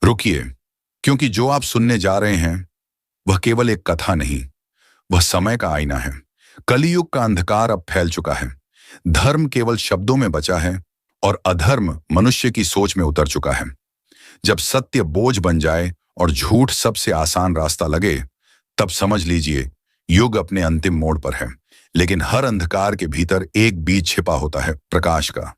रुकिए, क्योंकि जो आप सुनने जा रहे हैं वह केवल एक कथा नहीं, वह समय का आईना है। कलियुग का अंधकार अब फैल चुका है। धर्म केवल शब्दों में बचा है और अधर्म मनुष्य की सोच में उतर चुका है। जब सत्य बोझ बन जाए और झूठ सबसे आसान रास्ता लगे, तब समझ लीजिए युग अपने अंतिम मोड़ पर है। लेकिन हर अंधकार के भीतर एक बीज छिपा होता है, प्रकाश का।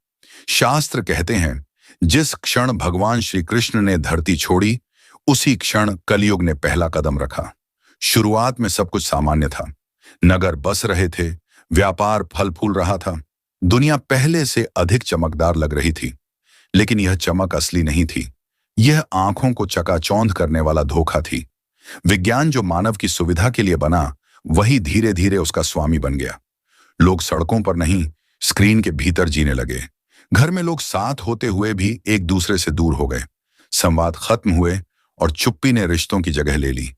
शास्त्र कहते हैं, जिस क्षण भगवान श्री कृष्ण ने धरती छोड़ी, उसी क्षण कलयुग ने पहला कदम रखा। शुरुआत में सब कुछ सामान्य था। नगर बस रहे थे, व्यापार फल फूल रहा था, दुनिया पहले से अधिक चमकदार लग रही थी। लेकिन यह चमक असली नहीं थी। यह आंखों को चकाचौंध करने वाला धोखा थी। विज्ञान जो मानव की सुविधा के लिए बना, वही धीरे धीरे उसका स्वामी बन गया। लोग सड़कों पर नहीं, स्क्रीन के भीतर जीने लगे। घर में लोग साथ होते हुए भी एक दूसरे से दूर हो गए। संवाद खत्म हुए और चुप्पी ने रिश्तों की जगह ले ली।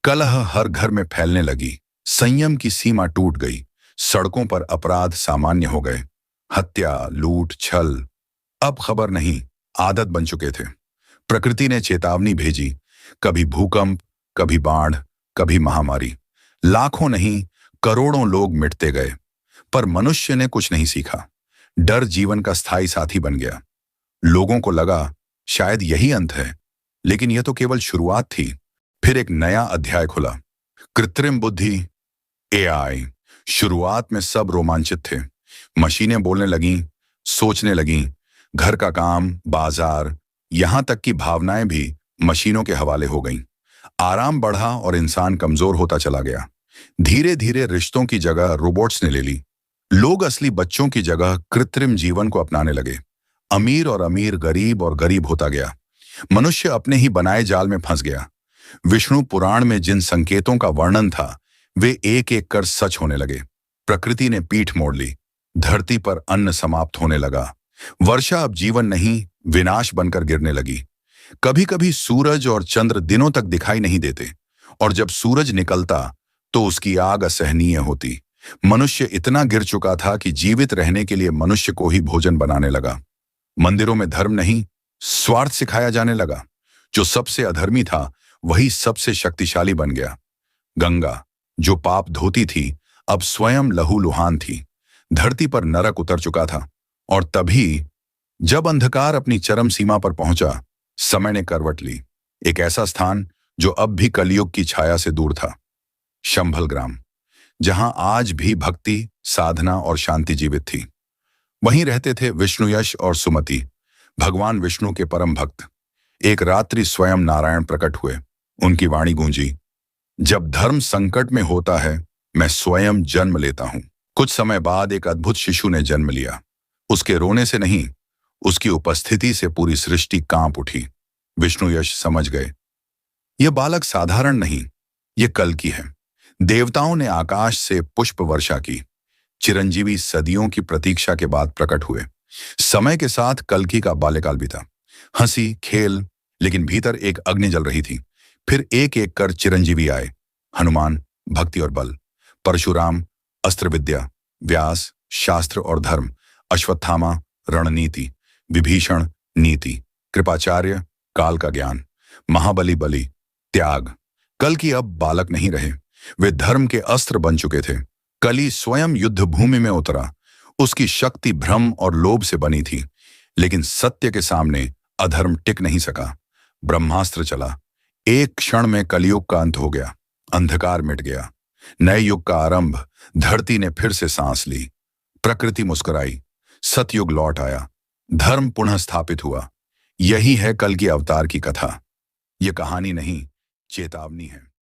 कलह हर घर में फैलने लगी। संयम की सीमा टूट गई। सड़कों पर अपराध सामान्य हो गए। हत्या, लूट, छल अब खबर नहीं, आदत बन चुके थे। प्रकृति ने चेतावनी भेजी, कभी भूकंप, कभी बाढ़, कभी महामारी। लाखों नहीं, करोड़ों लोग मिटते गए, पर मनुष्य ने कुछ नहीं सीखा। डर जीवन का स्थायी साथी बन गया। लोगों को लगा शायद यही अंत है, लेकिन यह तो केवल शुरुआत थी। फिर एक नया अध्याय खुला। कृत्रिम बुद्धि, एआई। शुरुआत में सब रोमांचित थे। मशीनें बोलने लगीं, सोचने लगीं। घर का काम, बाजार, यहां तक कि भावनाएं भी मशीनों के हवाले हो गईं। आराम बढ़ा और इंसान कमजोर होता चला गया। धीरे धीरे रिश्तों की जगह रोबोट्स ने ले ली। लोग असली बच्चों की जगह कृत्रिम जीवन को अपनाने लगे। अमीर और अमीर, गरीब और गरीब होता गया। मनुष्य अपने ही बनाए जाल में फंस गया। विष्णु पुराण में जिन संकेतों का वर्णन था, वे एक एक कर सच होने लगे। प्रकृति ने पीठ मोड़ ली। धरती पर अन्न समाप्त होने लगा। वर्षा अब जीवन नहीं, विनाश बनकर गिरने लगी। कभी कभी सूरज और चंद्र दिनों तक दिखाई नहीं देते, और जब सूरज निकलता तो उसकी आग असहनीय होती। मनुष्य इतना गिर चुका था कि जीवित रहने के लिए मनुष्य को ही भोजन बनाने लगा। मंदिरों में धर्म नहीं, स्वार्थ सिखाया जाने लगा। जो सबसे अधर्मी था, वही सबसे शक्तिशाली बन गया। गंगा, जो पाप धोती थी, अब स्वयं लहूलुहान थी। धरती पर नरक उतर चुका था। और तभी जब अंधकार अपनी चरम सीमा पर पहुंचा, समय ने करवट ली। एक ऐसा स्थान जो अब भी कलयुग की छाया से दूर था। शंभल ग्राम, जहां आज भी भक्ति, साधना और शांति जीवित थी। वहीं रहते थे विष्णुयश और सुमति, भगवान विष्णु के परम भक्त। एक रात्रि स्वयं नारायण प्रकट हुए। उनकी वाणी गूंजी, जब धर्म संकट में होता है, मैं स्वयं जन्म लेता हूं। कुछ समय बाद एक अद्भुत शिशु ने जन्म लिया। उसके रोने से नहीं, उसकी उपस्थिति से पूरी सृष्टि कांप उठी। विष्णुयश समझ गए, यह बालक साधारण नहीं, यह कल्कि है। देवताओं ने आकाश से पुष्प वर्षा की। चिरंजीवी सदियों की प्रतीक्षा के बाद प्रकट हुए। समय के साथ कल्कि का बाल्यकाल बीता। हंसी, खेल, लेकिन भीतर एक अग्नि जल रही थी। फिर एक एक कर चिरंजीवी आए। हनुमान, भक्ति और बल। परशुराम, अस्त्र विद्या। व्यास, शास्त्र और धर्म। अश्वत्थामा, रणनीति। विभीषण, नीति। कृपाचार्य, काल का ज्ञान। महाबली, बलि, त्याग। कल्कि अब बालक नहीं रहे, वे धर्म के अस्त्र बन चुके थे। कली स्वयं युद्ध भूमि में उतरा। उसकी शक्ति भ्रम और लोभ से बनी थी, लेकिन सत्य के सामने अधर्म टिक नहीं सका। ब्रह्मास्त्र चला। एक क्षण में कलयुग का अंत हो गया। अंधकार मिट गया। नए युग का आरंभ। धरती ने फिर से सांस ली। प्रकृति मुस्कुराई। सतयुग लौट आया। धर्म पुनः स्थापित हुआ। यही है कल की अवतार की कथा। यह कहानी नहीं, चेतावनी है।